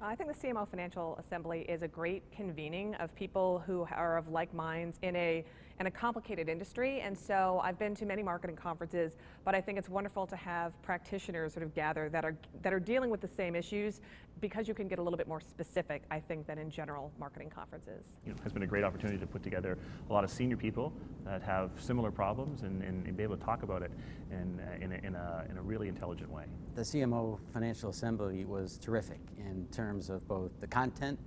I think the CMO Financial Assembly is a great convening of people who are of like minds in a complicated industry. And so I've been to many marketing conferences, but I think it's wonderful to have practitioners sort of gather that are dealing with the same issues, because you can get a little bit more specific, I think, than in general marketing conferences. It has been a great opportunity to put together a lot of senior people that have similar problems and be able to talk about it in a really intelligent way. The CMO Financial Assembly was terrific in terms of both the content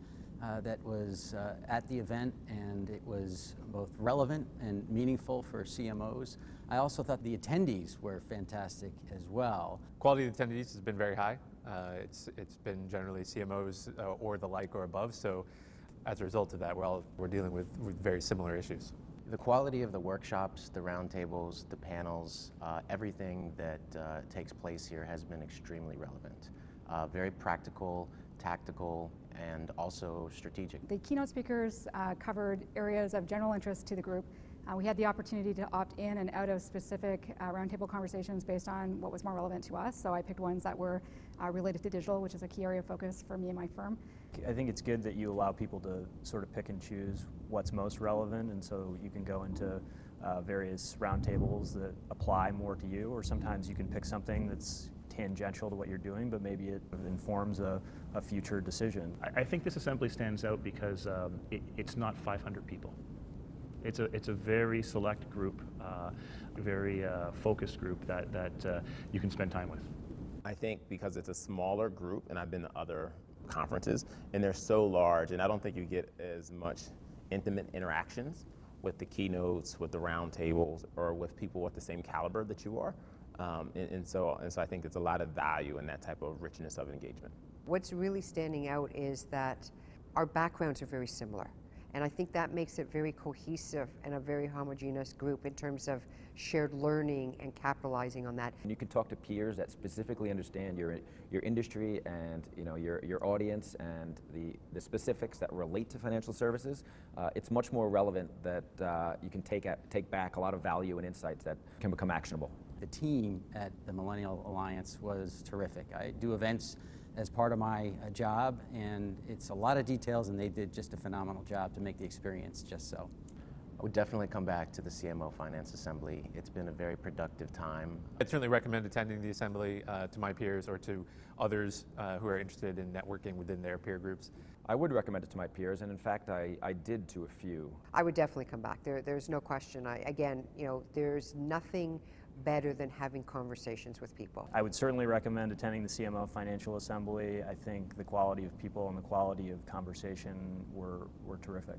that was at the event, and it was both relevant and meaningful for CMOs. I also thought the attendees were fantastic as well. Quality of attendees has been very high. It's been generally CMOs or the like or above, so as a result of that, we're dealing with very similar issues. The quality of the workshops, the roundtables, the panels, everything that takes place here has been extremely relevant. Very practical, tactical, and also strategic. The keynote speakers covered areas of general interest to the group. We had the opportunity to opt in and out of specific roundtable conversations based on what was more relevant to us. So I picked ones that were related to digital, which is a key area of focus for me and my firm. I think it's good that you allow people to sort of pick and choose what's most relevant, and so you can go into various roundtables that apply more to you, or sometimes you can pick something that's tangential to what you're doing, but maybe it informs a future decision. I think this assembly stands out because it's not 500 people. It's a very select group, a very focused group that you can spend time with. I think because it's a smaller group, and I've been to other conferences, and they're so large, and I don't think you get as much intimate interactions with the keynotes, with the roundtables, or with people with the same caliber that you are. And so I think there's a lot of value in that type of richness of engagement. What's really standing out is that our backgrounds are very similar. And I think that makes it very cohesive and a very homogeneous group in terms of shared learning and capitalizing on that. You can talk to peers that specifically understand your industry and your audience and the specifics that relate to financial services. It's much more relevant that you can take back a lot of value and insights that can become actionable. The team at the Millennial Alliance was terrific. I do events as part of my job, and it's a lot of details, and they did just a phenomenal job to make the experience just so. I would definitely come back to the CMO Finance Assembly. It's been a very productive time. I'd certainly recommend attending the assembly to my peers or to others who are interested in networking within their peer groups. I would recommend it to my peers, and in fact, I did to a few. I would definitely come back. There's no question. There's nothing better than having conversations with people. I would certainly recommend attending the CMO Financial Assembly. I think the quality of people and the quality of conversation were terrific.